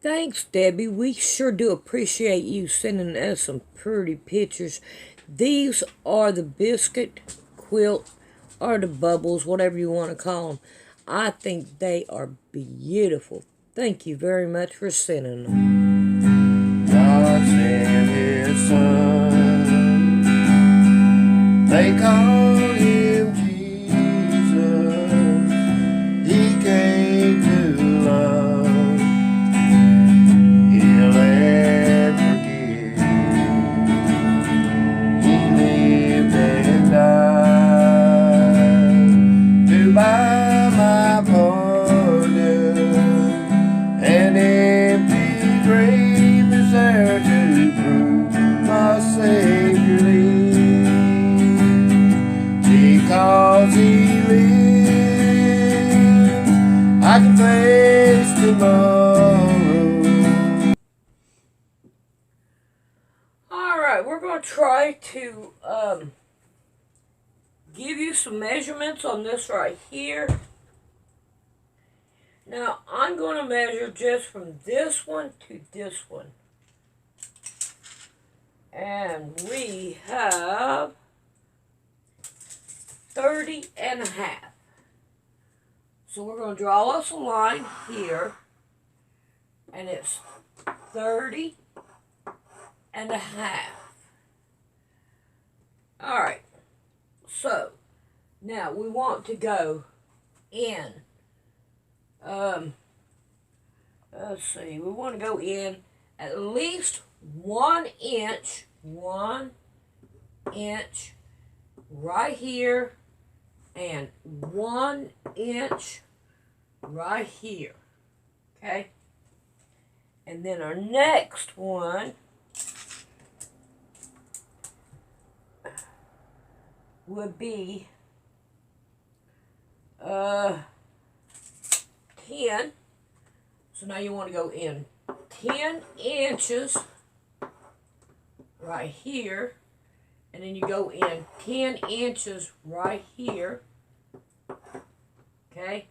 Thanks, Debbie. We sure do appreciate you sending us some pretty pictures. These are the biscuit quilt or the bubbles, whatever you want to call them. I think they are beautiful. Thank you very much for sending them. God sent his son. They call him Jesus. He came to love, heal and forgive. He lived and died to buy my pardon. An empty grave is there to prove my Savior lives. Because he lives, I can face tomorrow. Alright, we're going to try to give you some measurements on this right here. Now, I'm going to measure just from this one to this one. And we have 30 and a half. So we're going to draw us a line here. And it's 30 and a half. Alright. So, now we want to go in. Let's see, we want to go in at least 1 inch, 1 inch right here, and 1 inch right here, okay? And then our next one would be 10. So now you want to go in 10 inches right here, and then you go in 10 inches right here, okay?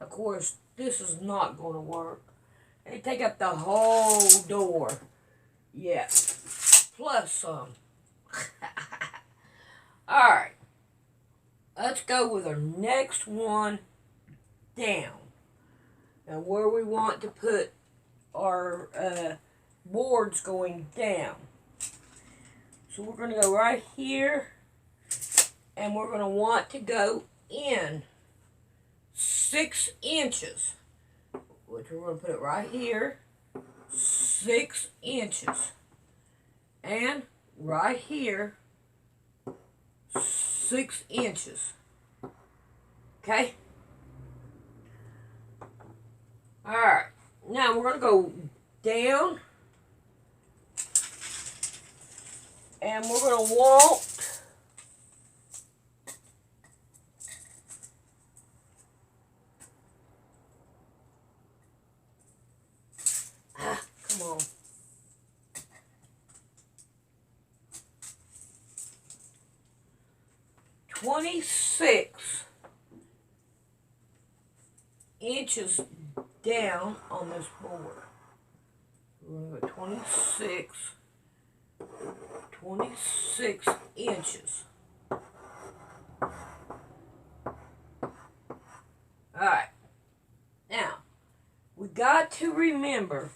Of course, this is not going to work. They take up the whole door. Yeah, plus some. Alright, let's go with our next one down. Now where we want to put our boards going down. So we're going to go right here, and we're going to want to go in 6 inches, which we're going to put it right here, 6 inches, and right here, 6 inches, okay? Alright, now we're going to go down, and we're going to walk come on. "26 inches down on this board." We're going to go 26 inches. Alright. Now, we got to remember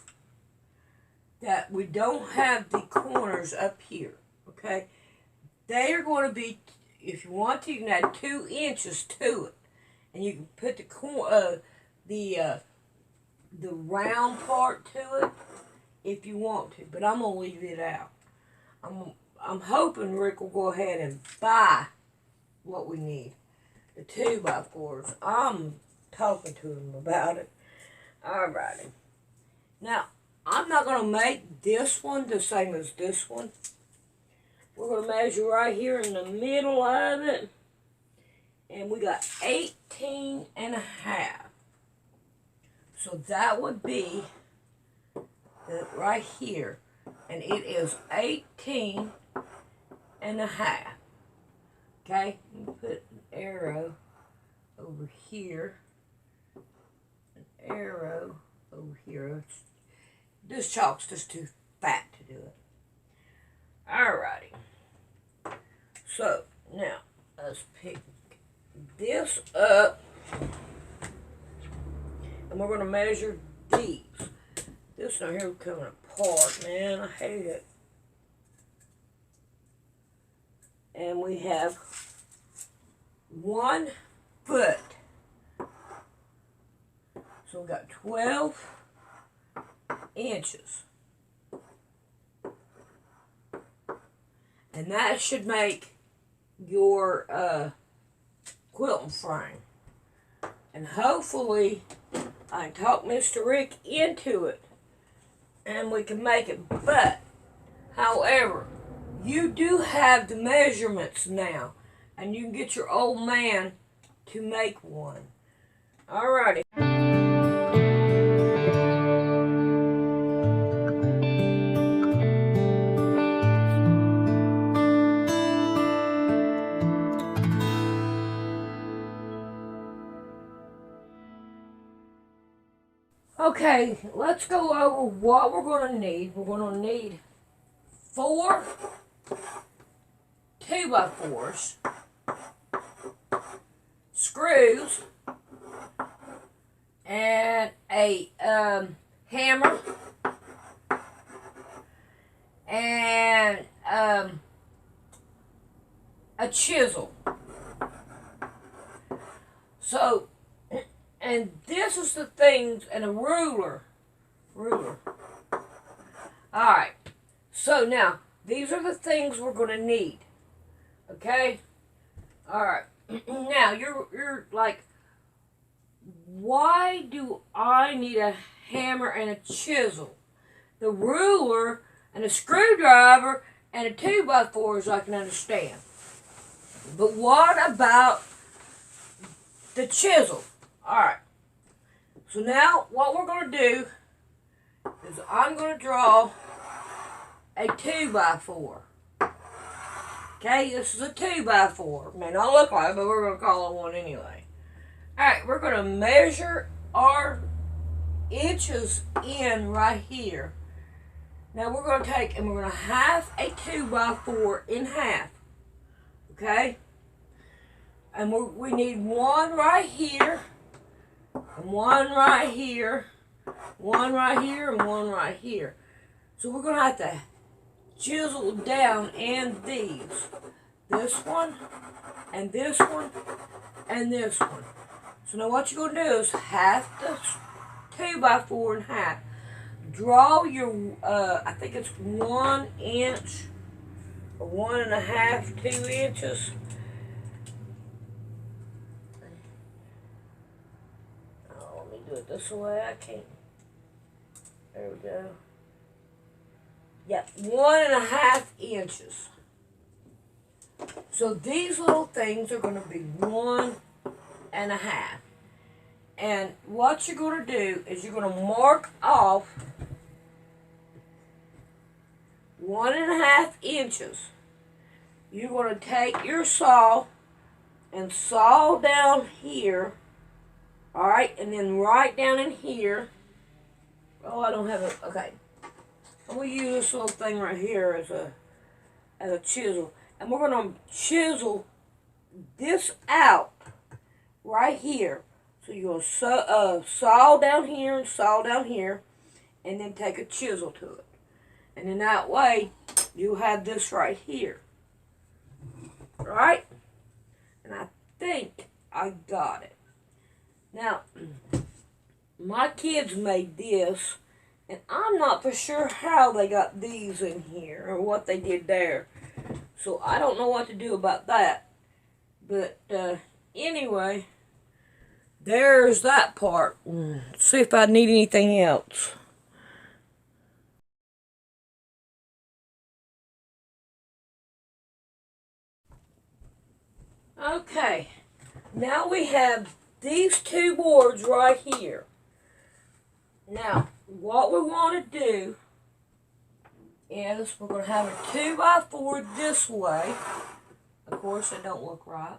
that we don't have the corners up here, okay? They are going to be, if you want to, you can add 2 inches to it. And you can put the round part to it if you want to, but I'm going to leave it out. I'm hoping Rick will go ahead and buy what we need. The 2x4s. I'm talking to him about it. Alrighty. Now, I'm not going to make this one the same as this one. We're going to measure right here in the middle of it. And we got 18 and a half. So that would be right here. And it is 18 and a half. Okay? You put an arrow over here. An arrow over here. This chalk's just too fat to do it. Alrighty. So, now, let's pick this up. And we're going to measure these. This one here is coming apart, man. I hate it. And we have 1 foot. So we got 12 inches. And that should make your quilting frame. And hopefully I can talk Mr. Rick into it and we can make it. But, however, you do have the measurements now, and you can get your old man to make one. Alrighty. Okay, let's go over what we're going to need. We're going to need 4 2x4s, screws, and a hammer, and a chisel. So, and this is the things, and a ruler. Alright, so now, these are the things we're going to need. Okay? Alright. Now, you're like, why do I need a hammer and a chisel? The ruler and a screwdriver and a 2x4s I can understand. But what about the chisel? Alright. So now, what we're going to do is I'm going to draw a 2x4. Okay, this is a 2x4. May not look like it, but we're going to call it one anyway. Alright, we're going to measure our inches in right here. Now we're going to take and we're going to half a 2x4 in half. Okay? And we need one right here, and one right here, one right here, and one right here. So we're going to have to chisel down in these. This one, and this one, and this one. So now what you're going to do is half the 2x4 in half. Draw your, I think it's 1 inch, or 1.5, 2 inches. Oh, let me do it this way. I can't. There we go. Yep, 1.5 inches. So these little things are going to be 1.5. And what you're going to do is you're going to mark off 1.5 inches. You're going to take your saw and saw down here. Alright, and then right down in here. Oh, I don't have it. Okay. I'm going to use this little thing right here as a chisel. And we're going to chisel this out right here. So you're going to saw down here and saw down here. And then take a chisel to it. And in that way, you have this right here. Right? And I think I got it. Now, my kids made this. And I'm not for sure how they got these in here or what they did there. So I don't know what to do about that. But anyway, there's that part. Let's see if I need anything else. Okay, now we have these 2 boards right here. Now, what we want to do is we're going to have a 2x4 this way. Of course, it don't look right.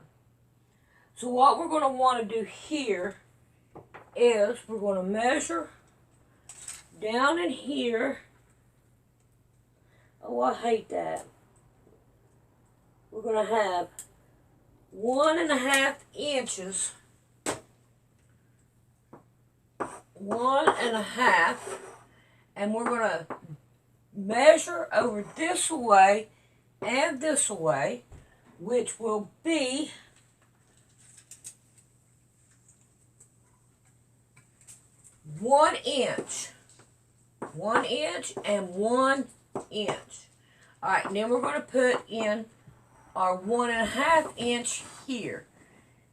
So what we're going to want to do here is we're going to measure down in here, oh, I hate that. We're going to have 1.5 inches, 1.5, and we're going to measure over this way and this way, which will be 1 inch. 1 inch and 1 inch. Alright, and then we're going to put in our 1.5 inch here.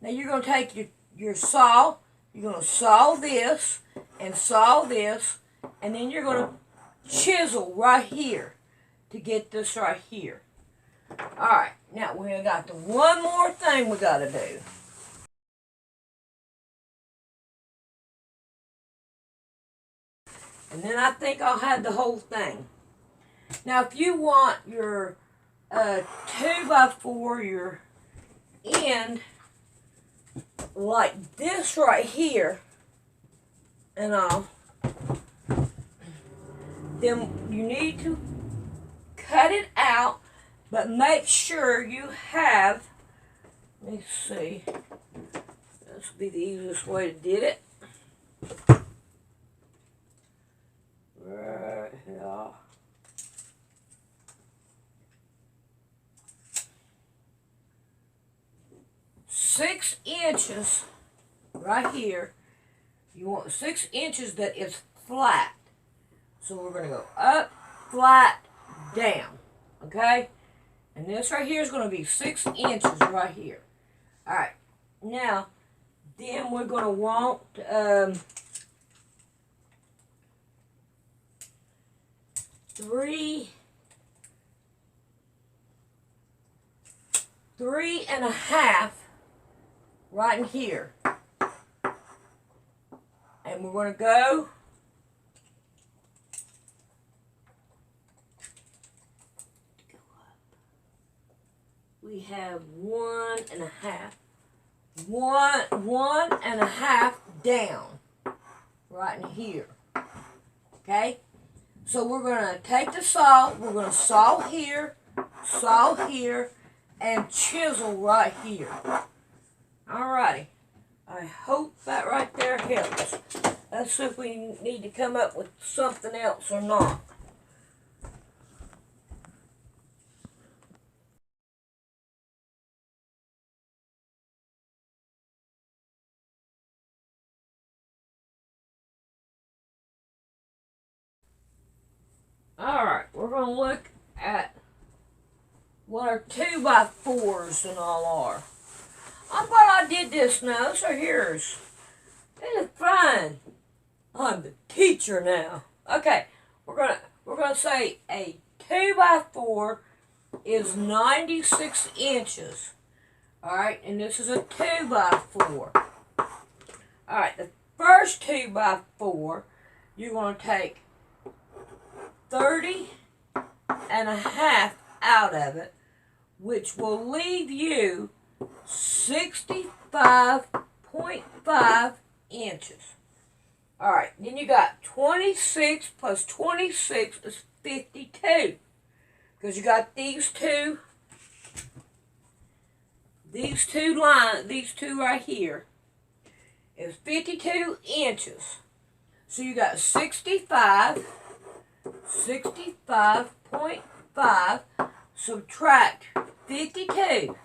Now you're going to take your saw, you're going to saw this, and then you're going to chisel right here to get this right here. Alright, now we got the one more thing we got to do. And then I think I'll have the whole thing. Now if you want your 2x4, your end like this right here, and all, then you need to cut it out, but make sure you have, let me see, this will be the easiest way to do it. Right here. Six inches right here. You want 6 inches that is flat. So we're going to go up, flat, down. Okay? And this right here is going to be 6 inches right here. Alright. Now, then we're going to want 3.5 right in here. And we're going to go we have 1.5. 1.5 down right in here. Okay? So we're going to take the saw, we're going to saw here, and chisel right here. Alrighty. I hope that right there helps. Let's see if we need to come up with something else or not. Alright, we're going to look at what our 2x4s and all are. I thought I did this now. So here's. It is fine. I'm the teacher now. Okay, we're gonna say a 2x4 is 96 inches. Alright, and this is a 2x4. Alright, the first 2x4, you're gonna take 30.5 out of it, which will leave you 65.5 inches. Alright, then you got 26 plus 26 is 52. Because you got these two right here is 52 inches. So you got 65.5, subtract 52.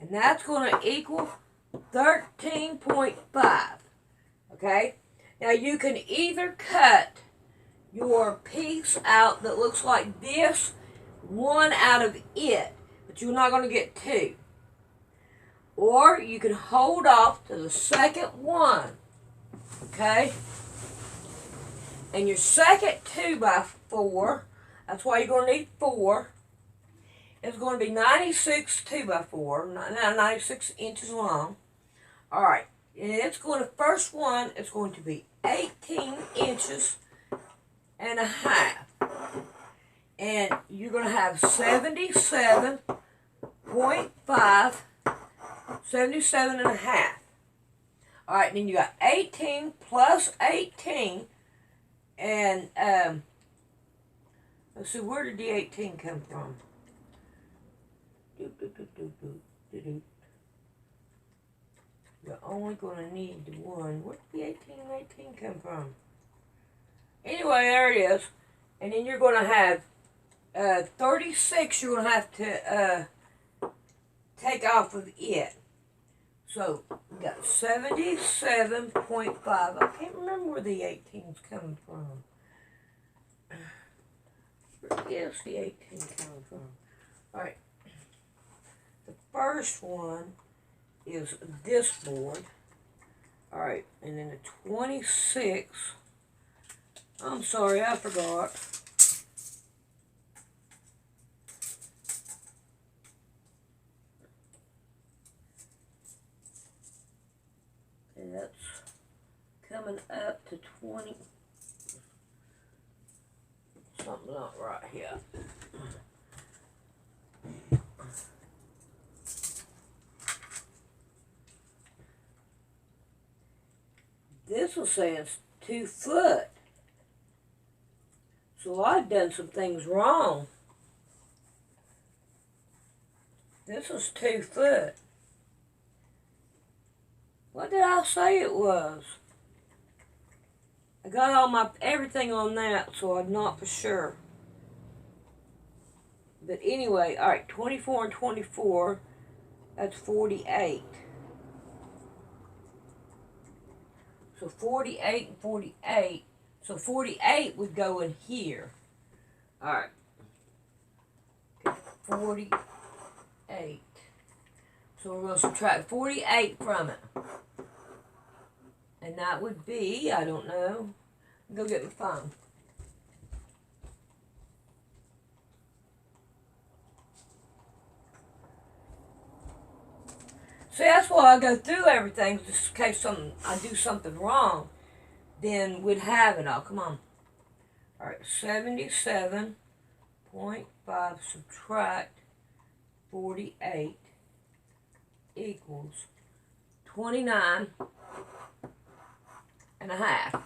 And that's going to equal 13.5. Okay? Now you can either cut your piece out that looks like this, one out of it, but you're not going to get two. Or you can hold off to the second one. Okay? And your second 2x4, that's why you're going to need 4. It's going to be 96 2x4, 96 inches long. Alright, and it's going to, first one, it's going to be 18 inches and a half. And you're going to have 77.5, 77 and a half. Alright, then you got 18 plus 18, And let's see, where did the 18 come from? You're only going to need the one. Where did the 18 and 18 come from? Anyway, there it is. And then you're going to have 36 you're going to have to take off of it. So, we got 77.5. I can't remember where the 18's coming from. Where is the 18 coming from? Alright. The first one is this board. Alright, and then the 26. I'm sorry, I forgot. And that's coming up to 20. Something not right here. This was saying it's 2 foot. So I've done some things wrong. This was 2 foot. What did I say it was? I got all my everything on that, so I'm not for sure. But anyway, alright, 24 and 24, that's 48. So 48 and 48. So 48 would go in here. Alright. 48. So we're going to subtract 48 from it. And that would be, I don't know. Go get my phone. See, that's why I go through everything, just in case I do something wrong. Then we'd have it all. Come on. Alright, 77.5 subtract 48 equals 29 and a half.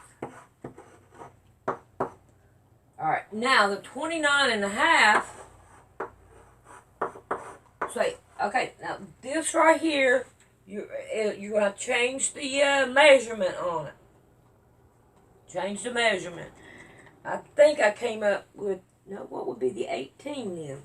Alright, now the 29 and a half, say, okay, now this right here, you're going to change the measurement on it. Change the measurement. I think I came up with, no, what would be the 18 then?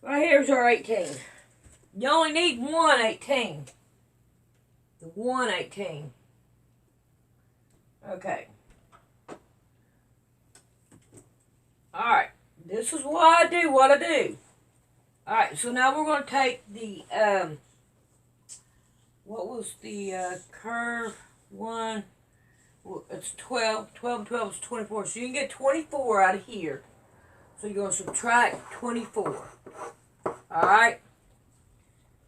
Right here's our 18. You only need one 18. The one 18. Okay. Alright. This is why I do what I do. Alright, so now we're going to take the, what was the curve one? Well, it's 12. 12 and 12 is 24. So you can get 24 out of here. So you're going to subtract 24. Alright?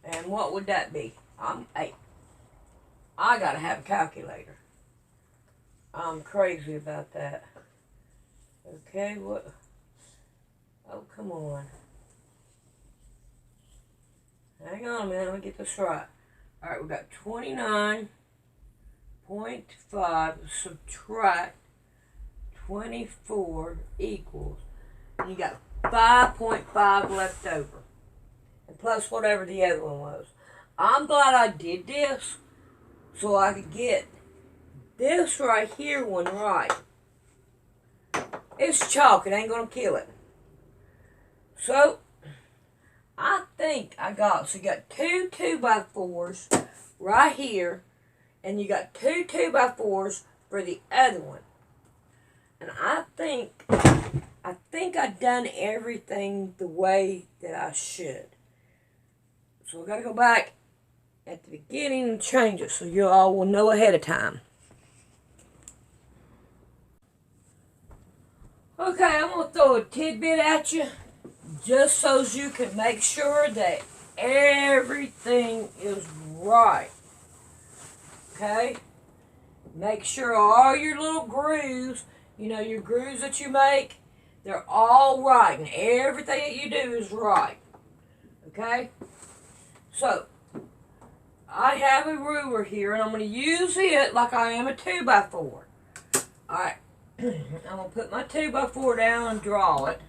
And what would that be? Hey, I got to have a calculator. I'm crazy about that. Okay, what? Oh, come on. Hang on a minute, let me get this right. Alright, we got 29.5 subtract 24 equals, and you got 5.5 left over. And plus whatever the other one was. I'm glad I did this so I could get this right here one right. It's chalk, it ain't gonna kill it. So, I think I got, so you got two 2x4s right here, and you got two 2x4s for the other one. And I think I've done everything the way that I should. So I gotta go back at the beginning and change it so you all will know ahead of time. Okay, I'm going to throw a tidbit at you just so you can make sure that everything is right. Okay? Make sure all your little grooves, your grooves that you make, they're all right, and everything that you do is right. Okay? So, I have a ruler here, and I'm going to use it like I am a 2x4. Alright, I'm going to put my 2x4 down and draw it.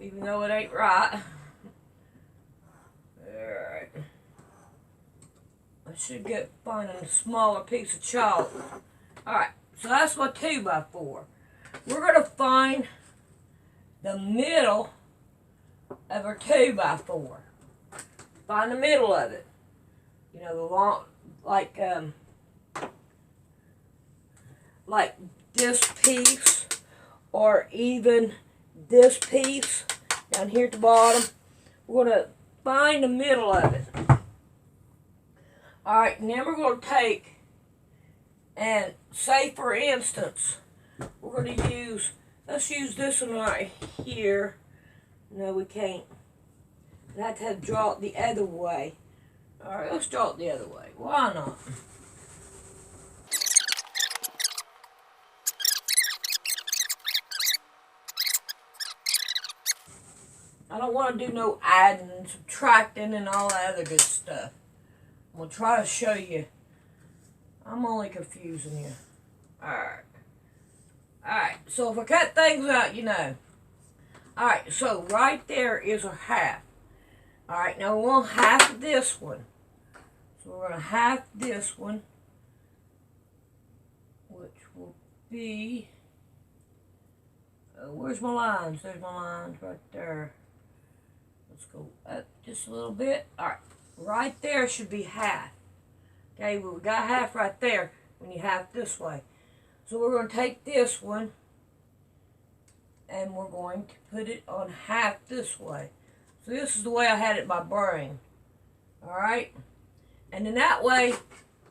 Even though it ain't right. Alright. I should find a smaller piece of chalk. Alright, so that's my 2x4. We're going to find the middle of our 2x4. Find the middle of it. The long, like this piece, or even this piece down here at the bottom. We're going to find the middle of it. Alright, and then we're going to take, and say for instance, we're going to use, let's use this one right here. No, we can't. I have to draw it the other way. Alright, let's draw it the other way. Why not? I don't want to do no adding and subtracting and all that other good stuff. I'm going to try to show you. I'm only confusing you. Alright. Alright, so if I cut things out, Alright, so right there is a half. Alright, now we want half of this one. So we're going to half this one, which will be, where's my lines? There's my lines right there. Let's go up just a little bit. Alright, right there should be half. Okay, well, we got half right there when you half this way. So we're going to take this one, and we're going to put it on half this way. So this is the way I had it in my brain. Alright? And then that way,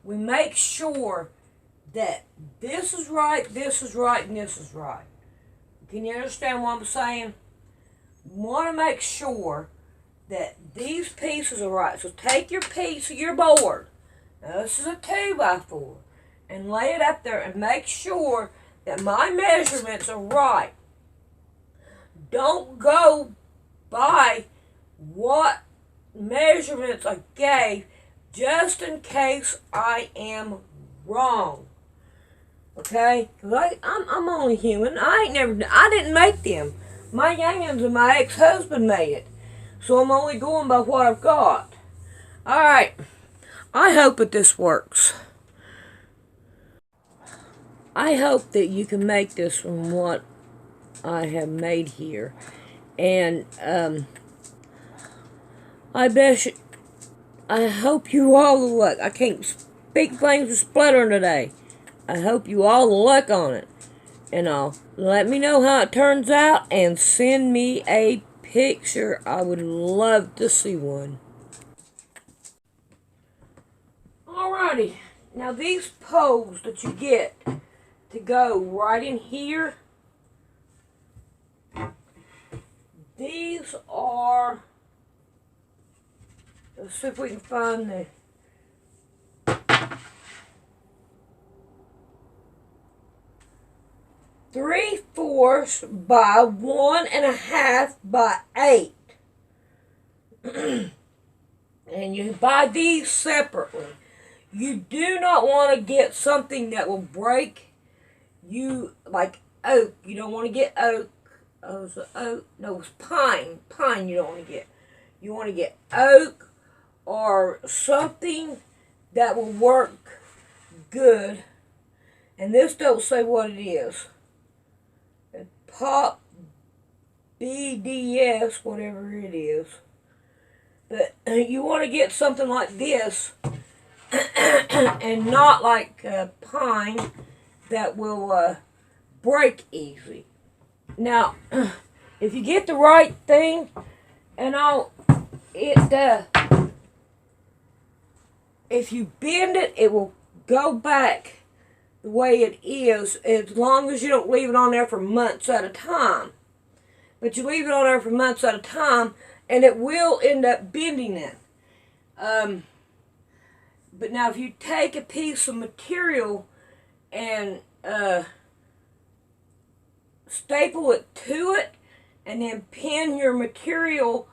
we make sure that this is right, and this is right. Can you understand what I'm saying? You want to make sure that these pieces are right. So take your piece of your board. Now this is a 2x4. And lay it up there and make sure that my measurements are right. Don't go by what measurements I gave just in case I am wrong. Okay? Because I'm only human. I didn't make them. My youngins and my ex-husband made it. So I'm only going by what I've got. Alright. I hope that this works. I hope that you can make this from what I have made here. And I hope you all the luck. I can't speak things with spluttering today. I hope you all the luck on it. And let me know how it turns out and send me a picture. I would love to see one. Alrighty. Now these poles that you get to go right in here, these are, let's see if we can find the 3/4 by 1.5 by 8. And you buy these separately. You do not want to get something that will break you, like oak. You don't want to get oak. Oh, it's oak. No, it's pine. Pine you don't want to get. You want to get oak or something that will work good. And this don't say what it is. Pop BDS, whatever it is. But you want to get something like this and not like pine that will break easy. Now, if you get the right thing and if you bend it, it will go back the way it is, as long as you don't leave it on there for months at a time. But you leave it on there for months at a time, and it will end up bending it. But now if you take a piece of material and staple it to it, and then pin your material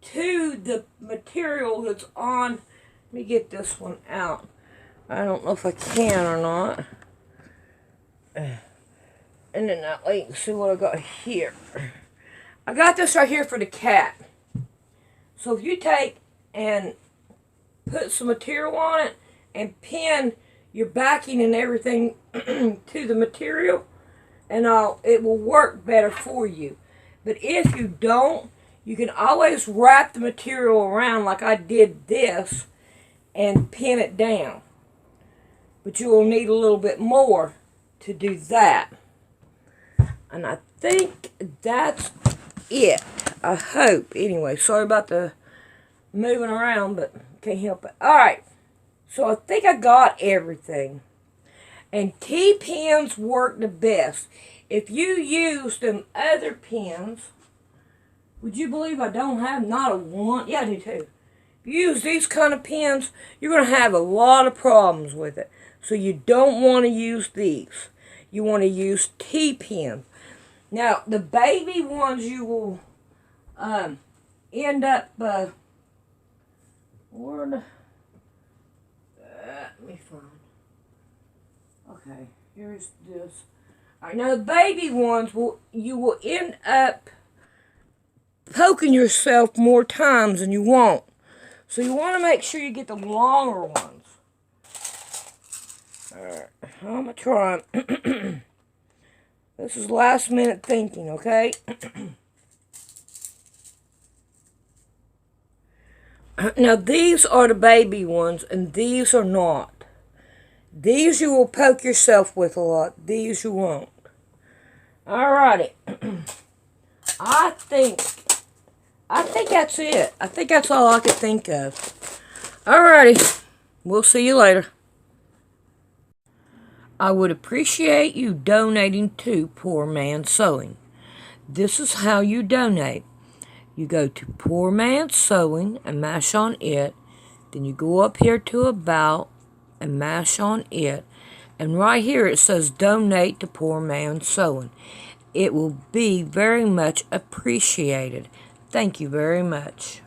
to the material that's on. Let me get this one out. I don't know if I can or not. And then that way you can see what I got here. I got this right here for the cat. So if you take and put some material on it and pin your backing and everything to the material, and it will work better for you. But if you don't, you can always wrap the material around like I did this and pin it down. But you will need a little bit more to do that. And I think that's it. I hope. Anyway, sorry about the moving around, but can't help it. Alright, so I think I got everything. And T-pins work the best. If you use them other pins, would you believe I don't have not a one? Yeah, I do too. If you use these kind of pins, you're going to have a lot of problems with it. So you don't want to use these. You want to use T-pins. Now, the baby ones you will end up, let me find. Okay, here's this. Alright, now the baby ones, you will end up poking yourself more times than you want. So you want to make sure you get the longer ones. Alright, I'm going to try. This is last minute thinking, okay? Now these are the baby ones and these are not. These you will poke yourself with a lot. These you won't. Alrighty. I think that's it. I think that's all I could think of. Alrighty. We'll see you later. I would appreciate you donating to Poor Man Sewing. This is how you donate. You go to Poor Man Sewing and mash on it. Then you go up here to About and mash on it. And right here it says Donate to Poor Man Sewing. It will be very much appreciated. Thank you very much.